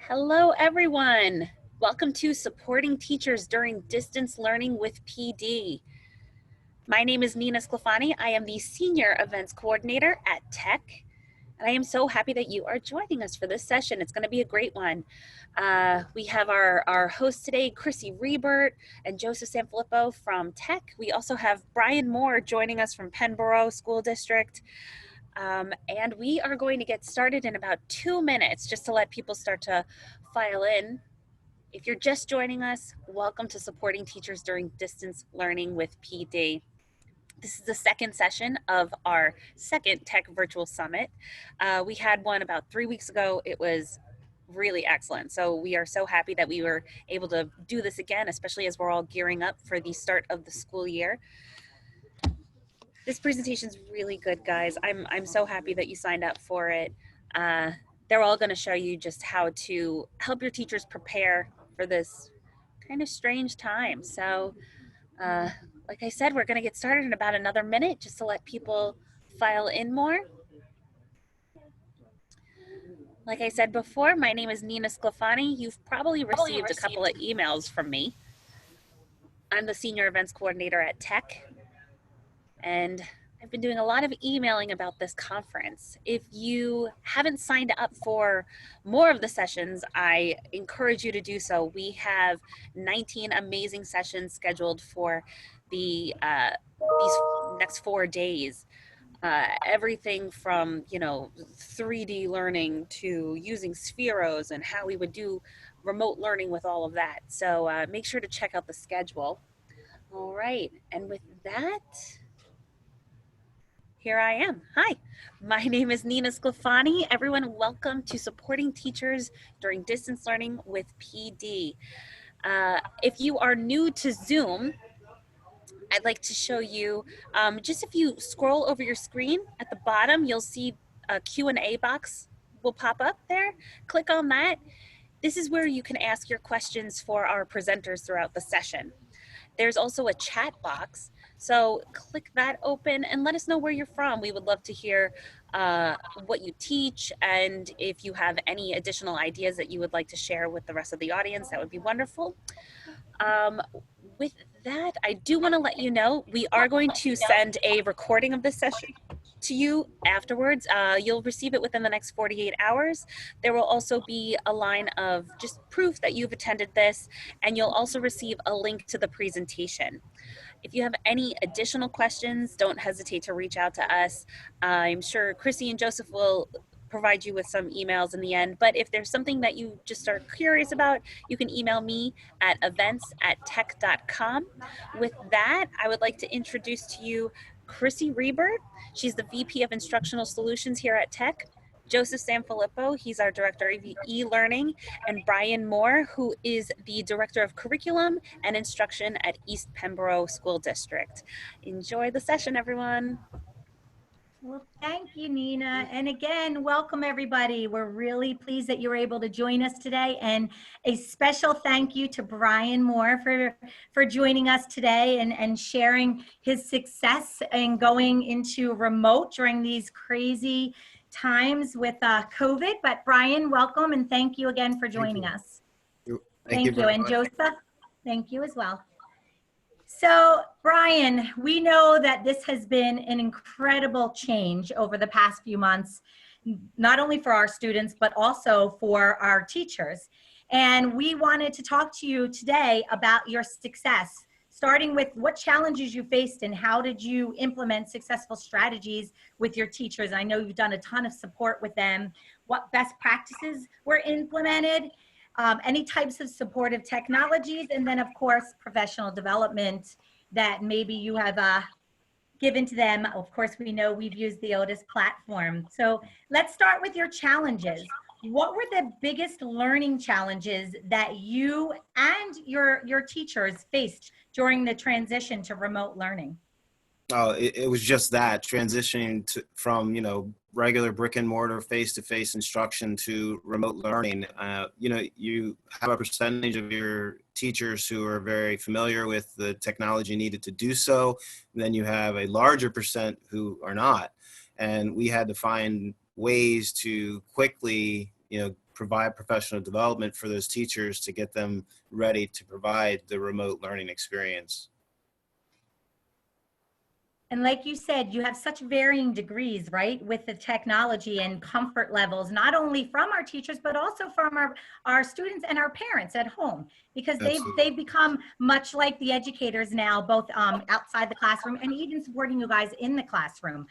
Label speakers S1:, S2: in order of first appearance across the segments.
S1: Hello, everyone. Welcome to Supporting Teachers During Distance Learning with PD. My name is Nina Sclafani. I am the Senior Events Coordinator at Tech, and I am so happy that you are joining us for this session. It's going to be a great one. We have our hosts today, Chrissy Rebert and Joseph Sanfilippo from Tech. We also have Brian Moore joining us from Pennsboro School District. And we are going to get started in about 2 minutes just to let people start to file in. If you're just joining us, welcome to Supporting Teachers During Distance Learning with PD. This is the second session of our second Tech Virtual Summit. We had one about 3 weeks ago. It was really excellent. So we are so happy that we were able to do this again, especially as we're all gearing up for the start of the school year. This presentation is really good, guys. I'm so happy that you signed up for it. They're all going to show you just how to help your teachers prepare for this kind of strange time. So, like I said, we're going to get started in about another minute just to let people file in more. Like I said before, my name is Nina Sclafani. You've probably received a couple of emails from me. I'm the Senior Events Coordinator at Tech, and I've been doing a lot of emailing about this conference. If you haven't signed up for more of the sessions, I encourage you to do so. We have 19 amazing sessions scheduled for these next 4 days. Everything from 3D learning to using spheros and how we would do remote learning with all of that. So make sure to check out the schedule. All right, and with that, here I am. Hi, my name is Nina Sclafani. Everyone, welcome to Supporting Teachers During Distance Learning with PD. If you are new to Zoom, I'd like to show you, just if you scroll over your screen at the bottom, you'll see a Q&A box will pop up there. Click on that. This is where you can ask your questions for our presenters throughout the session. There's also a chat box, so click that open and let us know where you're from. We would love to hear what you teach, and if you have any additional ideas that you would like to share with the rest of the audience, that would be wonderful. With that, I do want to let you know we are going to send a recording of this session to you afterwards. You'll receive it within the next 48 hours. There will also be a line of just proof that you've attended this, and you'll also receive a link to the presentation. If you have any additional questions, don't hesitate to reach out to us. I'm sure Chrissy and Joseph will provide you with some emails in the end, but if there's something that you just are curious about, you can email me at events@tech.com. With that, I would like to introduce to you Chrissy Rebert. She's the VP of Instructional Solutions here at Tech. Joseph Sanfilippo, he's our Director of eLearning, and Brian Moore, who is the Director of Curriculum and Instruction at East Pennsboro School District. Enjoy the session, everyone.
S2: Well, thank you, Nina. And again, welcome everybody. We're really pleased that you were able to join us today. And a special thank you to Brian Moore for joining us today and sharing his success in going into remote during these crazy times with COVID. But Brian, welcome and thank you again for joining us. Thank you. And Joseph, thank you as well. So, Brian, we know that this has been an incredible change over the past few months, not only for our students, but also for our teachers. And we wanted to talk to you today about your success, starting with what challenges you faced and how did you implement successful strategies with your teachers. I know you've done a ton of support with them. What best practices were implemented? Any types of supportive technologies, and then of course, professional development that maybe you have given to them. Of course, we know we've used the OTIS platform. So let's start with your challenges. What were the biggest learning challenges that you and your teachers faced during the transition to remote learning?
S3: Oh, it was just that transitioning from, regular brick and mortar face-to-face instruction to remote learning. You have a percentage of your teachers who are very familiar with the technology needed to do so. And then you have a larger percent who are not. And we had to find ways to quickly, provide professional development for those teachers to get them ready to provide the remote learning experience.
S2: And like you said, you have such varying degrees, right, with the technology and comfort levels, not only from our teachers, but also from our students and our parents at home, because they've become much like the educators now, both outside the classroom and even supporting you guys in the classroom.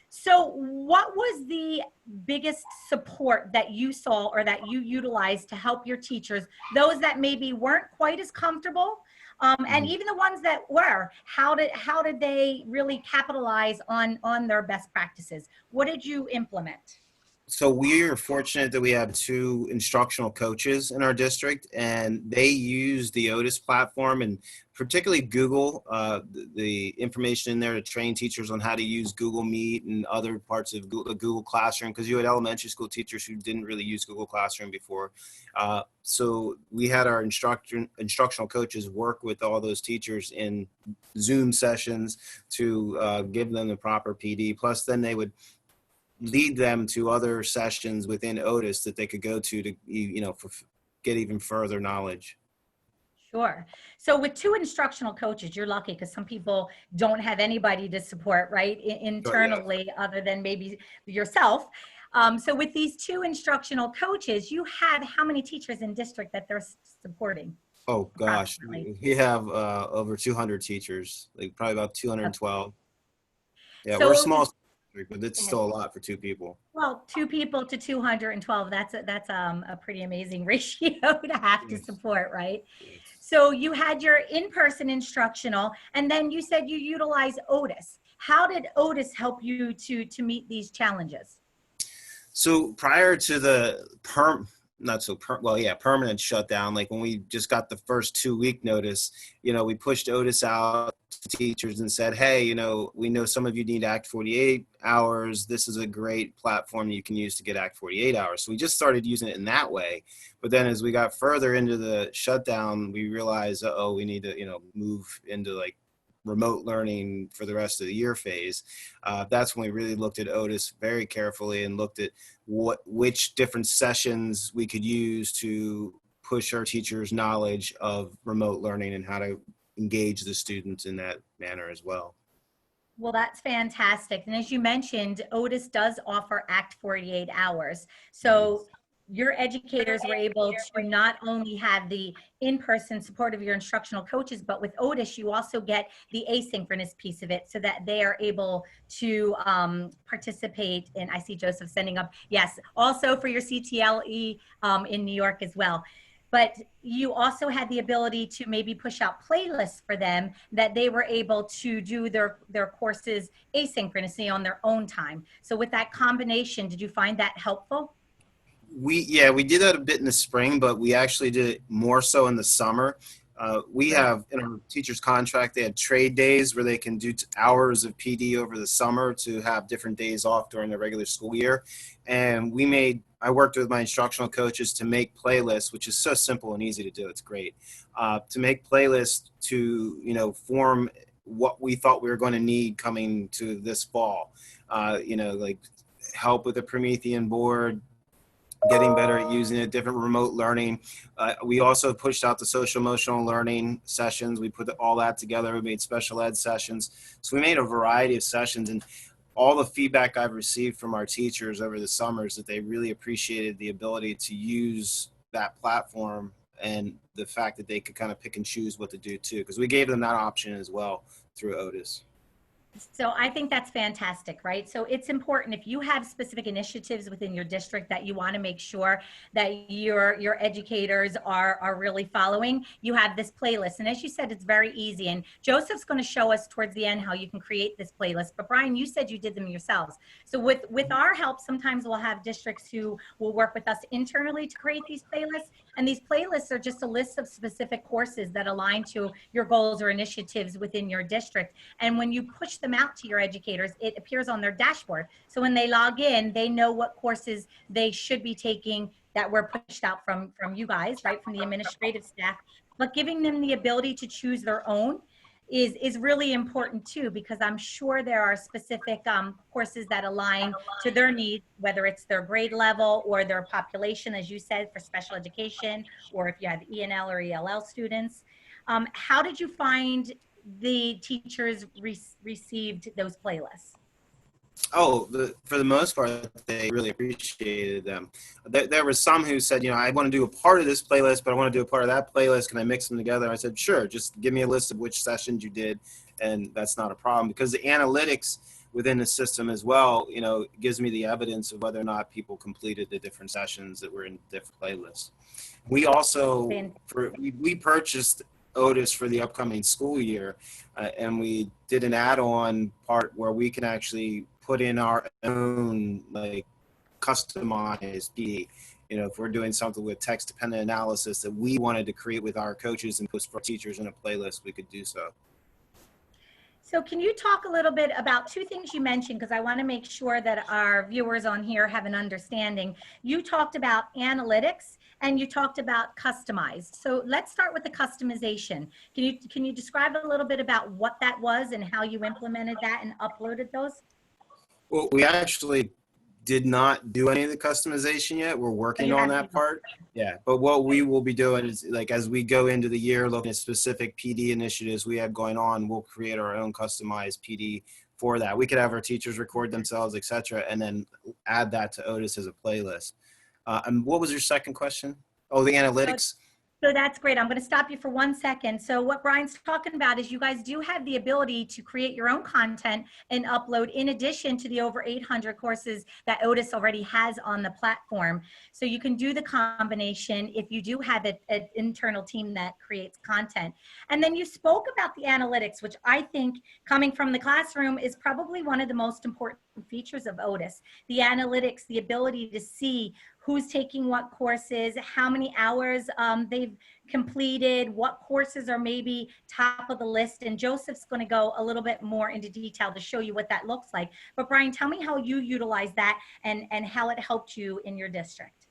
S2: So what was the biggest support that you saw or that you utilized to help your teachers, those that maybe weren't quite as comfortable? And even the ones that were, how did they really capitalize on their best practices? What did you implement?
S3: So we are fortunate that we have 2 instructional coaches in our district, and they use the OTIS platform, and particularly Google, the information in there to train teachers on how to use Google Meet and other parts of Google Classroom, because you had elementary school teachers who didn't really use Google Classroom before. So we had our instructional coaches work with all those teachers in Zoom sessions to give them the proper PD. Plus, then they would lead them to other sessions within OTIS that they could go to get even further knowledge.
S2: Sure. So with 2 instructional coaches, you're lucky, because some people don't have anybody to support, right, internally, other than maybe yourself. So with these 2 instructional coaches, you have how many teachers in district that they're supporting?
S3: Oh gosh, we have over 200 teachers, like probably about 212. Yeah,
S2: So
S3: we're a small district, but it's still a lot for 2 people.
S2: Well, 2 people to 212, that's a pretty amazing ratio to have to support, right? So you had your in-person instructional, and then you said you utilize OTIS. How did OTIS help you to meet these challenges?
S3: So prior to the permanent shutdown, like when we just got the first 2-week notice, we pushed OTIS out to teachers and said, hey, we know some of you need ACT 48 hours. This is a great platform you can use to get ACT 48 hours. So we just started using it in that way. But then as we got further into the shutdown, we realized, we need to, move into like remote learning for the rest of the year phase. That's when we really looked at OTIS very carefully and looked at which different sessions we could use to push our teachers' knowledge of remote learning and how to engage the students in that manner as well.
S2: Well, that's fantastic. And as you mentioned, OTIS does offer ACT 48 hours. So your educators were able to not only have the in-person support of your instructional coaches, but with OTIS, you also get the asynchronous piece of it so that they are able to participate in, I see Joseph sending up, yes, also for your CTLE in New York as well. But you also had the ability to maybe push out playlists for them that they were able to do their courses asynchronously on their own time. So with that combination, did you find that helpful?
S3: We did that a bit in the spring, but we actually did it more so in the summer. We have in our teacher's contract, they had trade days where they can do hours of PD over the summer to have different days off during the regular school year. And I worked with my instructional coaches to make playlists, which is so simple and easy to do. It's great. To make playlists to, form what we thought we were going to need coming to this fall. Like help with the Promethean board, getting better at using it, different remote learning. We also pushed out the social emotional learning sessions. We put all that together. We made special ed sessions. So we made a variety of sessions, and all the feedback I've received from our teachers over the summer is that they really appreciated the ability to use that platform and the fact that they could kind of pick and choose what to do too, because we gave them that option as well through OTIS.
S2: So I think that's fantastic, right? So it's important if you have specific initiatives within your district that you want to make sure that your educators are really following, you have this playlist. And as you said, it's very easy. And Joseph's going to show us towards the end how you can create this playlist. But Brian, you said you did them yourselves. So with our help, sometimes we'll have districts who will work with us internally to create these playlists. And these playlists are just a list of specific courses that align to your goals or initiatives within your district. And when you push them out to your educators, it appears on their dashboard. So when they log in, they know what courses they should be taking that were pushed out from you guys, right, from the administrative staff, but giving them the ability to choose their own. is really important too, because I'm sure there are specific courses that align to their needs, whether it's their grade level or their population, as you said, for special education, or if you have ENL or ELL students. How did you find the teachers received those playlists?
S3: Oh, for the most part, they really appreciated them. There were some who said, you know, I want to do a part of this playlist, but I want to do a part of that playlist. Can I mix them together? I said, sure, just give me a list of which sessions you did, and that's not a problem, because the analytics within the system as well, you know, gives me the evidence of whether or not people completed the different sessions that were in different playlists. We also, we purchased OTIS for the upcoming school year, and we did an add-on part where we can actually put in our own like customized PD. You know, if we're doing something with text-dependent analysis that we wanted to create with our coaches and post for teachers in a playlist, we could do so.
S2: So can you talk a little bit about two things you mentioned, because I want to make sure that our viewers on here have an understanding. You talked about analytics and you talked about customized. So let's start with the customization. Can you describe a little bit about what that was and how you implemented that and uploaded those?
S3: Well, we actually did not do any of the customization yet. We're working on that part. Yeah, but what we will be doing is, like, as we go into the year looking at specific PD initiatives we have going on, we'll create our own customized PD for that. We could have our teachers record themselves, etc., and then add that to OTIS as a playlist. And what was your second question? Oh, the analytics.
S2: So that's great. I'm going to stop you for 1 second. So what Brian's talking about is you guys do have the ability to create your own content and upload, in addition to the over 800 courses that OTIS already has on the platform. So you can do the combination if you do have an internal team that creates content. And then you spoke about the analytics, which I think, coming from the classroom, is probably one of the most important features of OTIS. The analytics, the ability to see who's taking what courses, how many hours they've completed, what courses are maybe top of the list. And Joseph's going to go a little bit more into detail to show you what that looks like. But Brian, tell me how you utilize that and how it helped you in your district.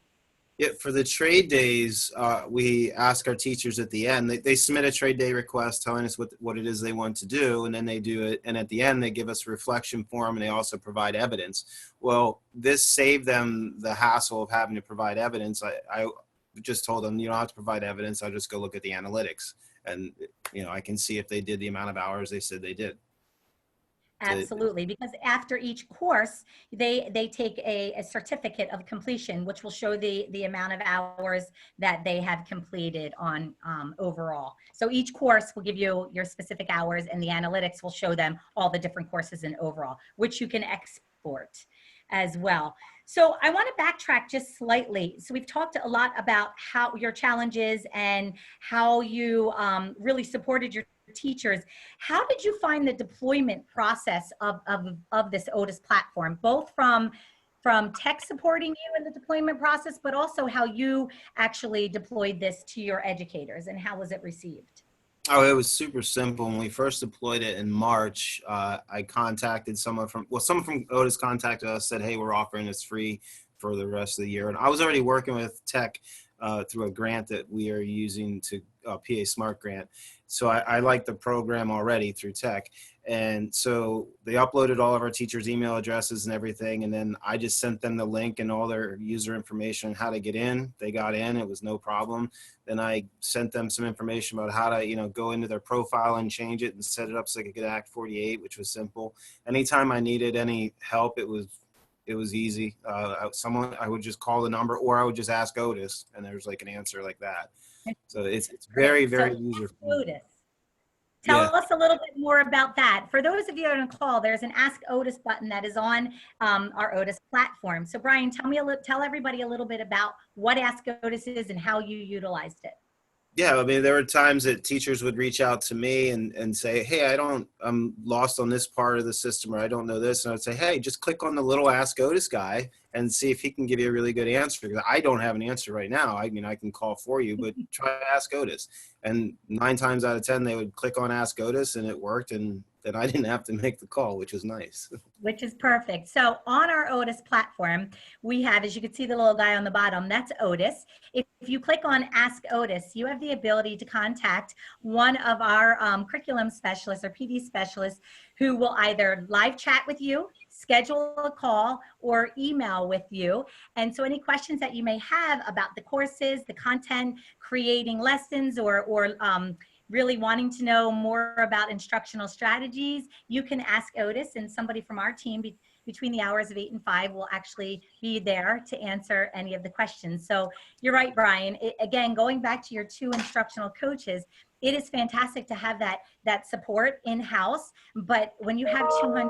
S3: Yeah, for the trade days, we ask our teachers at the end, they submit a trade day request telling us what it is they want to do, and then they do it. And at the end, they give us a reflection form, and they also provide evidence. Well, this saved them the hassle of having to provide evidence. I just told them, you don't have to provide evidence. I'll just go look at the analytics. And, you know, I can see if they did the amount of hours they said they did.
S2: Absolutely, because after each course, they take a certificate of completion, which will show the amount of hours that they have completed on overall. So each course will give you your specific hours, and the analytics will show them all the different courses in overall, which you can export as well. So I want to backtrack just slightly. So we've talked a lot about how your challenges and how you really supported your teachers. How did you find the deployment process of this OTIS platform, both from tech supporting you in the deployment process, but also how you actually deployed this to your educators, and how was it received?
S3: Oh, it was super simple. When we first deployed it in March, I contacted someone from OTIS contacted us, said, hey, we're offering this free for the rest of the year. And I was already working with tech through a grant that we are using to PA Smart Grant. So I like the program already through tech. And so they uploaded all of our teachers' email addresses and everything. And then I just sent them the link and all their user information, how to get in. They got in, it was no problem. Then I sent them some information about how to, you know, go into their profile and change it and set it up so they could get Act 48, which was simple. Anytime I needed any help, it was easy. I would just call the number, or I would just ask OTIS, and there was like an answer like that. So it's very, very user-friendly.
S2: Tell us a little bit more about that. For those of you on a call, there's an Ask OTIS button that is on our OTIS platform. So Brian, tell everybody a little bit about what Ask OTIS is and how you utilized it.
S3: Yeah, I mean, there were times that teachers would reach out to me and say, hey, I'm lost on this part of the system, or I don't know this. And I would say, hey, just click on the little Ask OTIS guy, and see if he can give you a really good answer. Because I don't have an answer right now. I mean, I can call for you, but try to ask Otis. And 9 times out of 10, they would click on Ask Otis, and it worked. And then I didn't have to make the call, which was nice.
S2: Which is perfect. So on our Otis platform, we have, as you can see the little guy on the bottom, that's Otis. If you click on Ask Otis, you have the ability to contact one of our curriculum specialists or PD specialists who will either live chat with you, schedule a call, or email with you. And so any questions that you may have about the courses, the content, creating lessons, or really wanting to know more about instructional strategies, you can ask Otis, and somebody from our team between the hours of 8 and 5 will actually be there to answer any of the questions. So you're right, Brian. Again, going back to your 2 instructional coaches, it is fantastic to have that support in-house, but when you have 200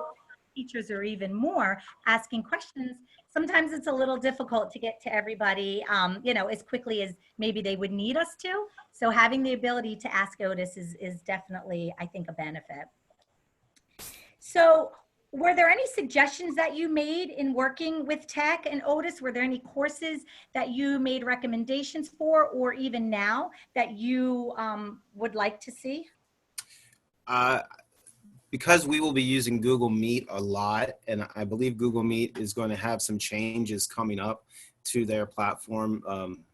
S2: teachers or even more asking questions, sometimes it's a little difficult to get to everybody, as quickly as maybe they would need us to. So having the ability to ask Otis is definitely, I think, a benefit. So were there any suggestions that you made in working with Tech and Otis? Were there any courses that you made recommendations for, or even now that you would like to see?
S3: Because we will be using Google Meet a lot, and I believe Google Meet is going to have some changes coming up to their platform,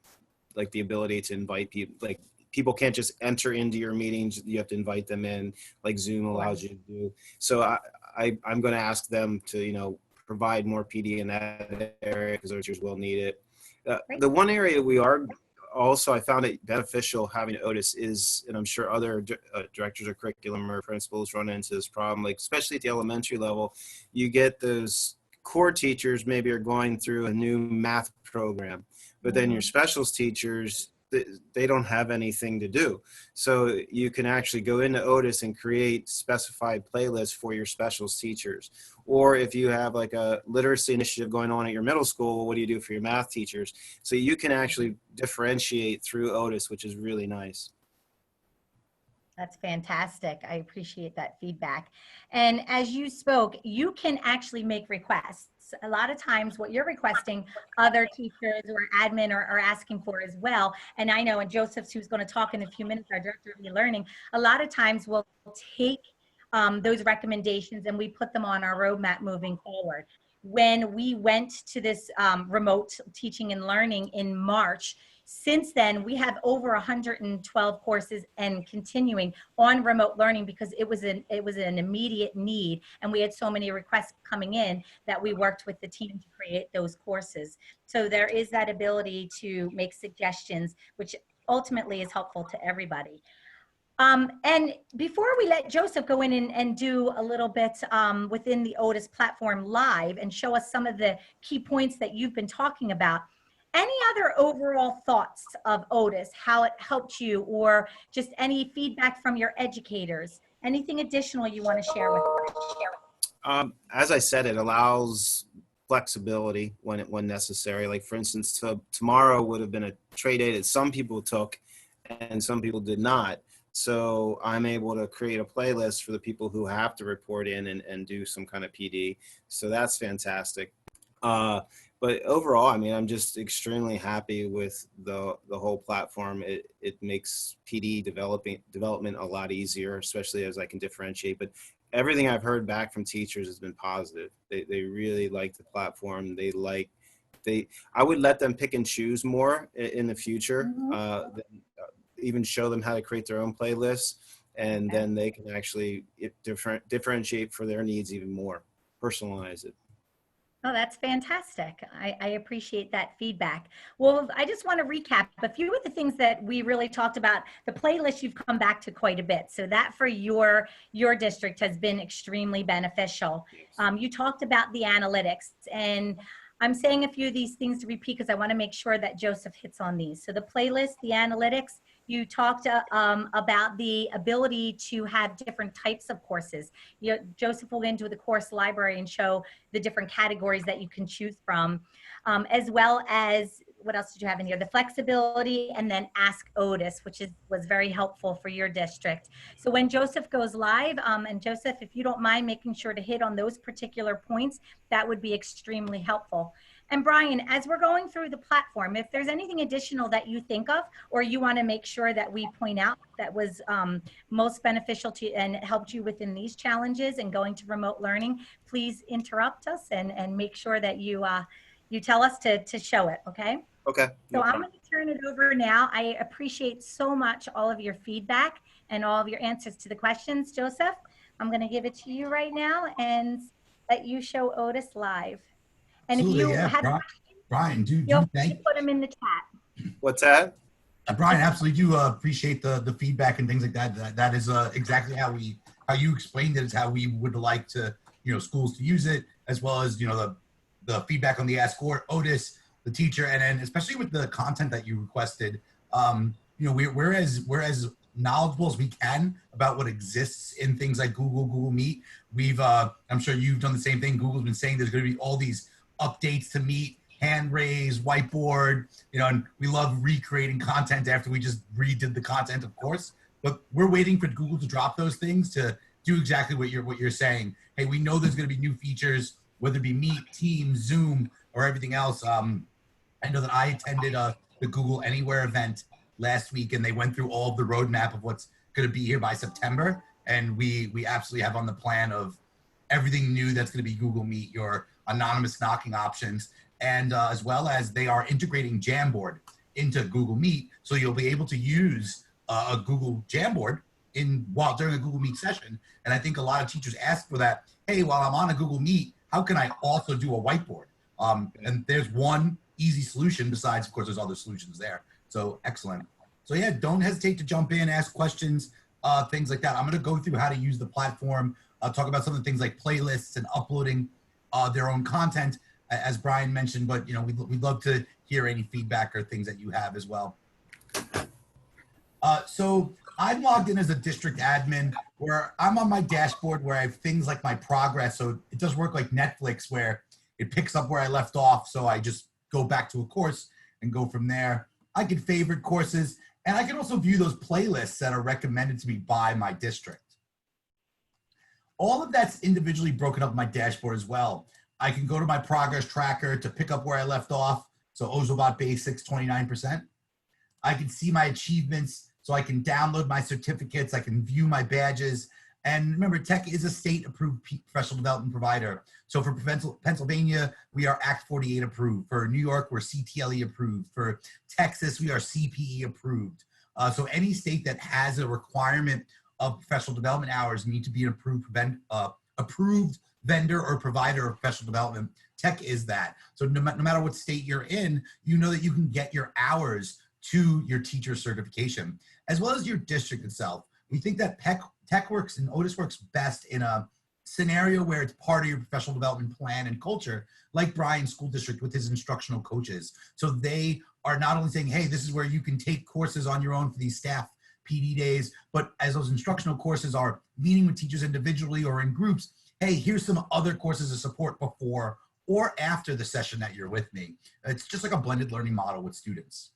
S3: like the ability to invite people. Like, people can't just enter into your meetings; you have to invite them in, like Zoom allows you to do. So I'm going to ask them to, provide more PD in that area, because our teachers will need it. The one area we are also, I found it beneficial having Otis is, and I'm sure other directors of curriculum or principals run into this problem, like especially at the elementary level, you get those core teachers maybe are going through a new math program, but then your specials teachers, they don't have anything to do. So you can actually go into Otis and create specified playlists for your specials teachers. Or if you have like a literacy initiative going on at your middle school, what do you do for your math teachers? So you can actually differentiate through Otis, which is really nice.
S2: That's fantastic. I appreciate that feedback. And as you spoke, you can actually make requests. A lot of times what you're requesting, other teachers or admin are asking for as well. And I know, and Joseph's, who's going to talk in a few minutes, our director of eLearning, a lot of times we'll take those recommendations and we put them on our roadmap moving forward. When we went to this remote teaching and learning in March, since then, we have over 112 courses and continuing on remote learning, because it was an immediate need, and we had so many requests coming in that we worked with the team to create those courses. So there is that ability to make suggestions, which ultimately is helpful to everybody. And before we let Joseph go in and do a little bit within the Otis platform live and show us some of the key points that you've been talking about, any other overall thoughts of Otis, how it helped you, or just any feedback from your educators? Anything additional you want to share with us?
S3: As I said, it allows flexibility when necessary. Like, for instance, tomorrow would have been a trade day that some people took and some people did not. So I'm able to create a playlist for the people who have to report in and do some kind of PD. So that's fantastic. But overall, I mean, I'm just extremely happy with the whole platform. It makes PD development a lot easier, especially as I can differentiate. But everything I've heard back from teachers has been positive. They really like the platform. I would let them pick and choose more in the future. Even show them how to create their own playlists, and then they can actually differentiate for their needs even more, personalize it.
S2: Oh, that's fantastic. I appreciate that feedback. Well, I just want to recap a few of the things that we really talked about. The playlist you've come back to quite a bit. So that for your district has been extremely beneficial. You talked about the analytics, and I'm saying a few of these things to repeat because I want to make sure that Joseph hits on these. So the playlist, the analytics, you talked about the ability to have different types of courses. Joseph will go into the course library and show the different categories that you can choose from, as well as, what else did you have in here? The flexibility, and then Ask Otis, which was very helpful for your district. So when Joseph goes live, and Joseph, if you don't mind making sure to hit on those particular points, that would be extremely helpful. And Brian, as we're going through the platform, if there's anything additional that you think of, or you want to make sure that we point out that was most beneficial to you and helped you within these challenges and going to remote learning, please interrupt us and make sure that you you tell us to show it, okay?
S3: Okay.
S2: So I'm going to turn it over now. I appreciate so much all of your feedback and all of your answers to the questions. Joseph, I'm going to give it to you right now and let you show Otis live. And
S4: Absolutely,
S2: if you
S4: yeah.
S2: had
S4: Brian,
S2: feel free to put them in the chat.
S3: What's that?
S4: Brian, absolutely do appreciate the feedback and things like that. That is exactly how you explained it is how we would like to, schools to use it, as well as, the feedback on the Ask Otis, the teacher, and then especially with the content that you requested, we're as knowledgeable as we can about what exists in things like Google Meet. I'm sure you've done the same thing. Google's been saying there's going to be all these updates to Meet, hand raise, whiteboard, and we love recreating content after we just redid the content, of course. But we're waiting for Google to drop those things to do exactly what you're saying. Hey, we know there's going to be new features, whether it be Meet, Teams, Zoom, or everything else. I know that I attended the Google Anywhere event last week, and they went through all of the roadmap of what's going to be here by September. And we absolutely have on the plan of everything new that's going to be Google Meet, your anonymous knocking options, and as well as they are integrating Jamboard into Google Meet. So you'll be able to use a Google Jamboard during a Google Meet session. And I think a lot of teachers ask for that. Hey, while I'm on a Google Meet, how can I also do a whiteboard? And there's one easy solution besides, of course, there's other solutions there. So excellent. So yeah, don't hesitate to jump in, ask questions, things like that. I'm going to go through how to use the platform, talk about some of the things like playlists and uploading their own content, as Brian mentioned, but we'd love to hear any feedback or things that you have as well. So I'm logged in as a district admin where I'm on my dashboard where I have things like my progress. So it does work like Netflix where it picks up where I left off. So I just go back to a course and go from there. I can favorite courses, and I can also view those playlists that are recommended to me by my district. All of that's individually broken up in my dashboard as well. I can go to my progress tracker to pick up where I left off. So Ozobot Basics, 29%. I can see my achievements, so I can download my certificates. I can view my badges. And remember, Tech is a state-approved professional development provider. So for Pennsylvania, we are Act 48 approved. For New York, we're CTLE approved. For Texas, we are CPE approved. So any state that has a requirement of professional development hours need to be an approved vendor or provider of professional development. Tech is that. So no matter what state you're in, you know that you can get your hours to your teacher certification, as well as your district itself. We think that Tech works and Otis works best in a scenario where it's part of your professional development plan and culture, like Brian's school district with his instructional coaches. So they are not only saying, hey, this is where you can take courses on your own for these staff PD days, but as those instructional courses are meeting with teachers individually or in groups, hey, here's some other courses of support before or after the session that you're with me. It's just like a blended learning model with students.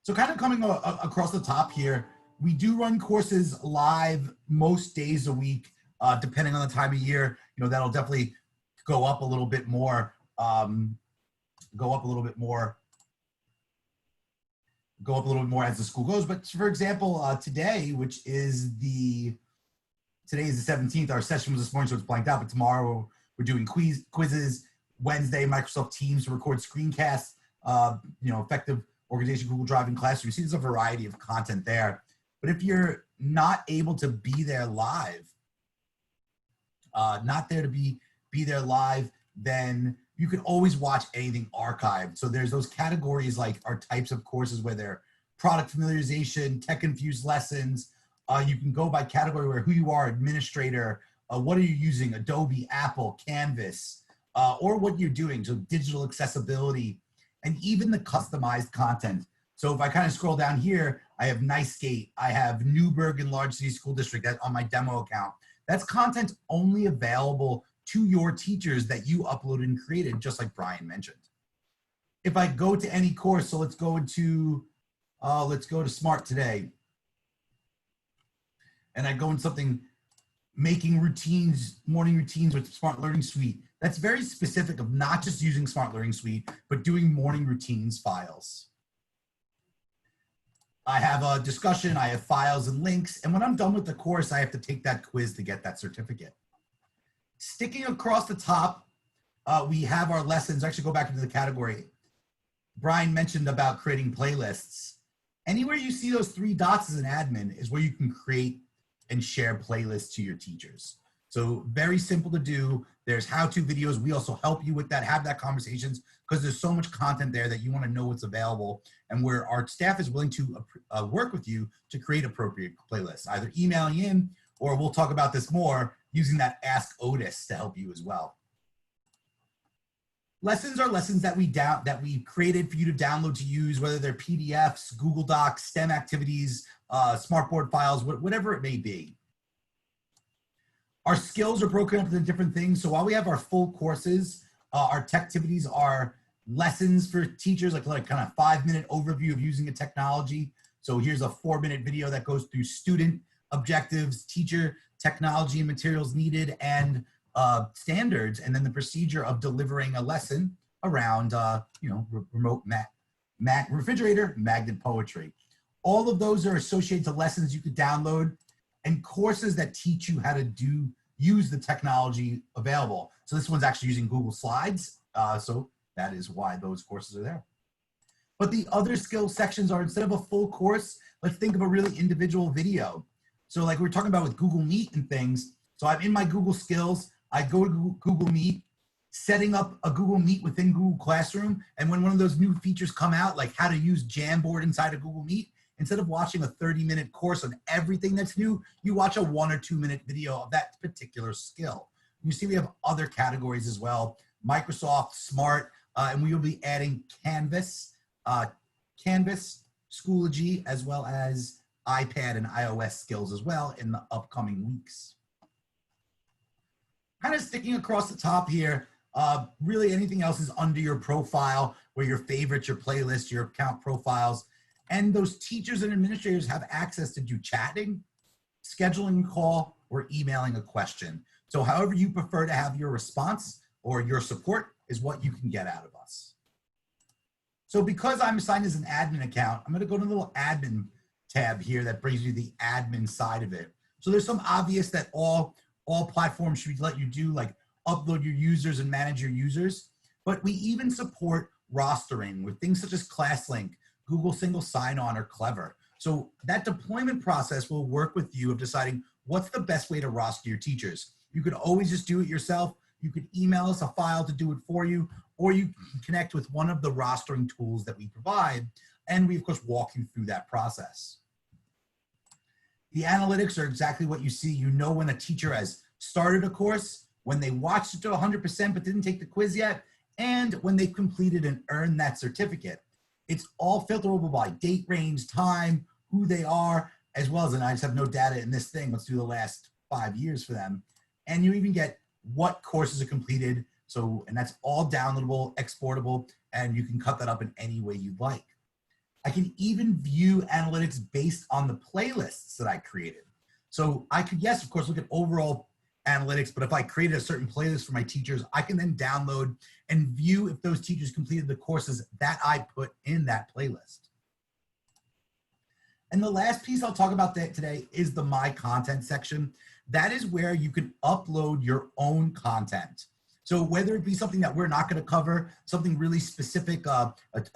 S4: So kind of coming across the top here, we do run courses live most days a week, depending on the time of year. That'll definitely go up a little bit more, as the school goes. But for example, today, which is today is the 17th, our session was this morning, so it's blanked out, but tomorrow we're doing quizzes. Wednesday, Microsoft Teams to record screencasts, effective organization, Google Drive, and Classroom. You see there's a variety of content there. But if you're not able to be there live, then you can always watch anything archived. So there's those categories like our types of courses where they're product familiarization, tech-infused lessons. You can go by category where who you are, administrator, what are you using, Adobe, Apple, Canvas, or what you're doing. So digital accessibility, and even the customized content. So if I kind of scroll down here, I have NiceGate, I have Newburgh and Large City School District on my demo account. That's content only available to your teachers that you uploaded and created, just like Brian mentioned. If I go to any course, so let's go to Smart today. And I go in something, making routines, morning routines with Smart Learning Suite. that's very specific of not just using Smart Learning Suite, but doing morning routines files. I have a discussion, I have files and links, and when I'm done with the course, I have to take that quiz to get that certificate. Sticking across the top, we have our lessons. Actually, go back into the category. Brian mentioned about creating playlists. Anywhere you see those 3 dots as an admin is where you can create and share playlists to your teachers. So very simple to do. There's how-to videos. We also help you with that, have that conversations, because there's so much content there that you want to know what's available, and where our staff is willing to work with you to create appropriate playlists, either emailing in, or we'll talk about this more, using that Ask OTIS to help you as well. Lessons are lessons that we created for you to download to use, whether they're PDFs, Google Docs, STEM activities, smartboard files, whatever it may be. Our skills are broken up into different things. So while we have our full courses, our tech activities are lessons for teachers, like kind of 5-minute overview of using a technology. So here's a 4-minute video that goes through student objectives, teacher technology and materials needed, and standards, and then the procedure of delivering a lesson around, remote refrigerator, magnet poetry. All of those are associated to lessons you could download and courses that teach you how to use the technology available. So this one's actually using Google Slides. So that is why those courses are there. But the other skill sections are, instead of a full course, let's think of a really individual video. So like we were talking about with Google Meet and things. So I'm in my Google Skills. I go to Google Meet, setting up a Google Meet within Google Classroom. And when one of those new features come out, like how to use Jamboard inside of Google Meet, instead of watching a 30-minute course on everything that's new, you watch a 1 or 2-minute video of that particular skill. You see we have other categories as well, Microsoft, Smart, and we will be adding Canvas, Schoology, as well as iPad and iOS skills as well in the upcoming weeks. Kind of sticking across the top here, really anything else is under your profile, where your favorites, your playlists, your account profiles, and those teachers and administrators have access to do chatting, scheduling a call, or emailing a question. So however you prefer to have your response or your support is what you can get out of us. So because I'm assigned as an admin account, I'm gonna go to the little admin tab here that brings you the admin side of it. So there's some obvious that all platforms should let you do, like upload your users and manage your users. But we even support rostering with things such as ClassLink, Google Single Sign-On, or Clever. So that deployment process will work with you of deciding what's the best way to roster your teachers. You could always just do it yourself. You could email us a file to do it for you, or you can connect with one of the rostering tools that we provide, and we of course walk you through that process. The analytics are exactly what you see. You know when a teacher has started a course, when they watched it to 100% but didn't take the quiz yet, and when they completed and earned that certificate. It's all filterable by date range, time, who they are, as well as, and I just have no data in this thing, let's do the last 5 years for them. And you even get what courses are completed. So, and that's all downloadable, exportable, and you can cut that up in any way you'd like. I can even view analytics based on the playlists that I created. So I could, yes, of course, look at overall analytics, but if I created a certain playlist for my teachers, I can then download and view if those teachers completed the courses that I put in that playlist. And the last piece I'll talk about today is the My Content section. That is where you can upload your own content. So whether it be something that we're not going to cover, something really specific, a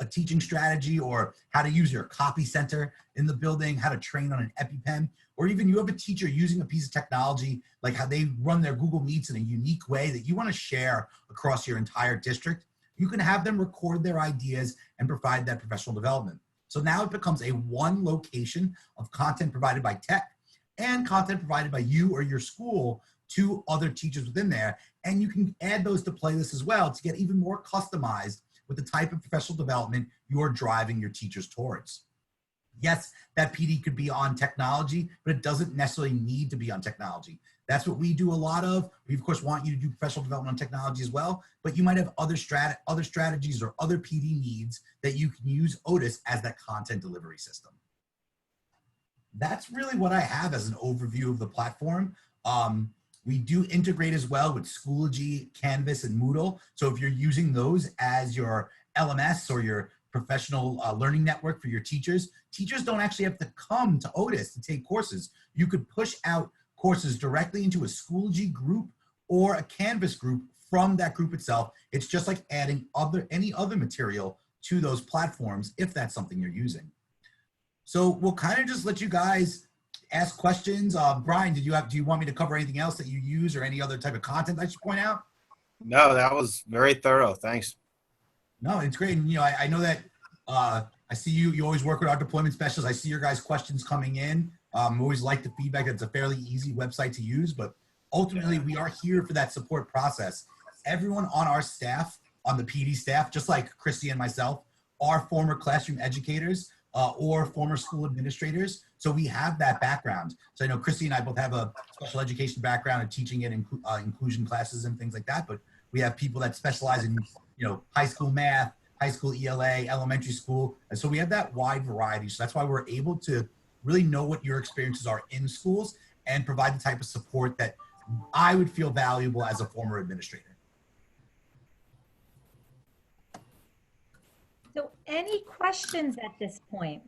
S4: teaching strategy, or how to use your copy center in the building, how to train on an EpiPen, or even you have a teacher using a piece of technology, like how they run their Google Meets in a unique way that you want to share across your entire district, you can have them record their ideas and provide that professional development. So now it becomes a one location of content provided by tech and content provided by you or your school to other teachers within there. And you can add those to playlists as well to get even more customized with the type of professional development you're driving your teachers towards. Yes, that PD could be on technology, but it doesn't necessarily need to be on technology. That's what we do a lot of. We, of course, want you to do professional development on technology as well, but you might have other strategies or other PD needs that you can use OTIS as that content delivery system. That's really what I have as an overview of the platform. We do integrate as well with Schoology, Canvas, and Moodle. So if you're using those as your LMS or your professional learning network for your teachers, teachers don't actually have to come to OTIS to take courses. You could push out courses directly into a Schoology group or a Canvas group from that group itself. It's just like adding any other material to those platforms if that's something you're using. So we'll kind of just let you guys ask questions. Brian, do you want me to cover anything else that you use or any other type of content I should point out?
S3: No, that was very thorough. Thanks.
S4: No, it's great. And, I know that I see you always work with our deployment specialists. I see your guys' questions coming in. Always like the feedback. It's a fairly easy website to use, but ultimately we are here for that support process. Everyone on our staff, on the PD staff, just like Chrissy and myself, are former classroom educators or former school administrators. So we have that background. So I know Chrissy and I both have a special education background and teaching in inclusion classes and things like that, but we have people that specialize in high school math, high school ELA, elementary school. And so we have that wide variety. So that's why we're able to really know what your experiences are in schools and provide the type of support that I would feel valuable as a former administrator.
S2: So any questions at this point?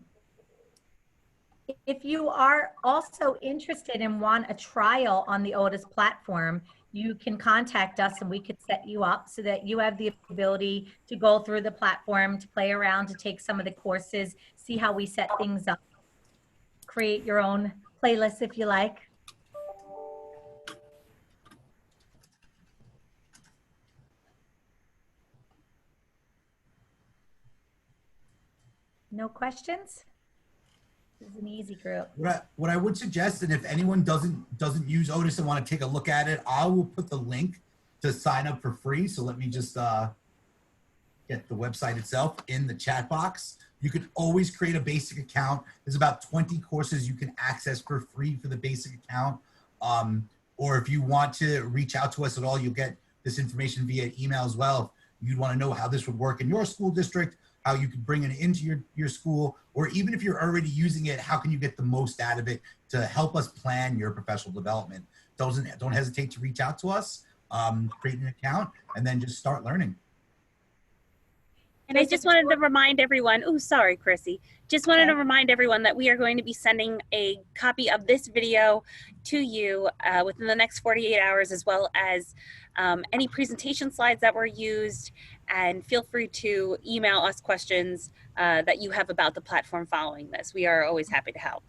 S2: If you are also interested and want a trial on the OTIS platform, you can contact us and we could set you up so that you have the ability to go through the platform, to play around, to take some of the courses, see how we set things up, create your own playlist if you like. No questions? This is an easy group.
S4: What I would suggest, and if anyone doesn't use OTIS and want to take a look at it, I will put the link to sign up for free. So let me just get the website itself in the chat box. You can always create a basic account. There's about 20 courses you can access for free for the basic account. Or if you want to reach out to us at all, you'll get this information via email as well. If you'd want to know how this would work in your school district, how you could bring it into your school, or even if you're already using it, how can you get the most out of it to help us plan your professional development? Don't hesitate to reach out to us, create an account, and then just start learning.
S1: And I just wanted to remind everyone, oh, sorry, Chrissy. Just wanted to remind everyone that we are going to be sending a copy of this video to you within the next 48 hours, as well as any presentation slides that were used. And feel free to email us questions that you have about the platform following this. We are always happy to help.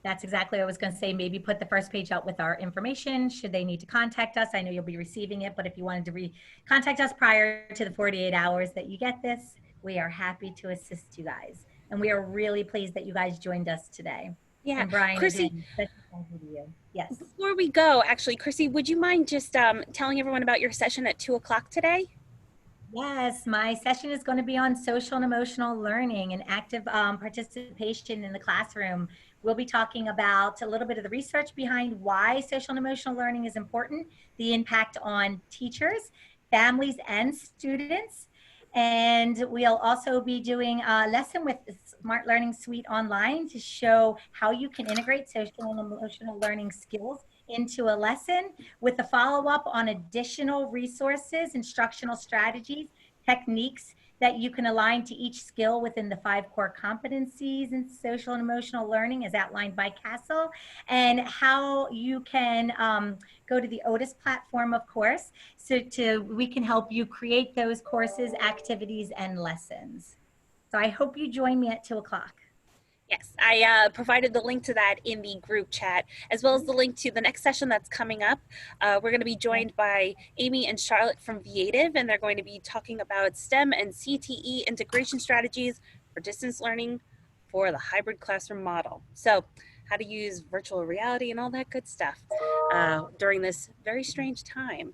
S2: That's exactly what I was going to say. Maybe put the first page out with our information should they need to contact us. I know you'll be receiving it, but if you wanted to contact us prior to the 48 hours that you get this, we are happy to assist you guys. And we are really pleased that you guys joined us today.
S1: Yeah,
S2: and Brian,
S1: Chrissy,
S2: again, special thank you to you. Yes.
S1: Before we go, actually, Chrissy, would you mind just telling everyone about your session at 2 o'clock today?
S2: Yes, my session is going to be on social and emotional learning and active participation in the classroom. We'll be talking about a little bit of the research behind why social and emotional learning is important, the impact on teachers, families, and students. And we'll also be doing a lesson with the Smart Learning Suite online to show how you can integrate social and emotional learning skills into a lesson with a follow-up on additional resources, instructional strategies, techniques that you can align to each skill within the 5 core competencies in social and emotional learning as outlined by Castle, and how you can go to the OTIS platform, of course, so we can help you create those courses, activities, and lessons. So I hope you join me at 2 o'clock.
S1: Yes, I provided the link to that in the group chat, as well as the link to the next session that's coming up. We're going to be joined by Amy and Charlotte from Viative, and they're going to be talking about STEM and CTE integration strategies for distance learning for the hybrid classroom model. So how to use virtual reality and all that good stuff during this very strange time.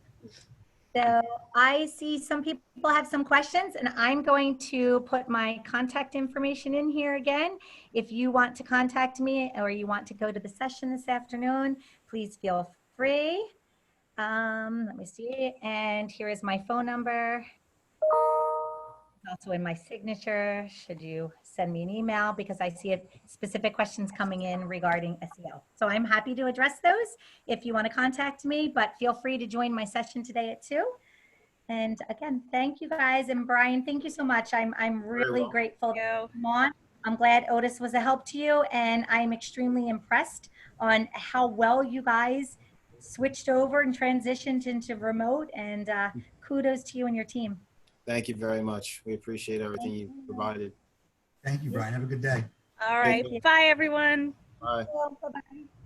S2: So I see some people have some questions, and I'm going to put my contact information in here again. If you want to contact me or you want to go to the session this afternoon, please feel free. Let me see. And here is my phone number. also in my signature, should you send me an email, because I see specific questions coming in regarding SEO. So I'm happy to address those if you want to contact me, but feel free to join my session today at 2. And again, thank you guys. And Brian, thank you so much. I'm really
S3: welcome.
S2: grateful
S1: Thank you.
S2: to come on. I'm glad Otis was a help to you, and I'm extremely impressed on how well you guys switched over and transitioned into remote, and kudos to you and your team.
S3: Thank you very much. We appreciate everything you provided.
S4: Thank you, Brian. Have a good day.
S1: All right.
S3: Take care.
S1: Bye, everyone.
S3: Bye.
S2: Bye-bye.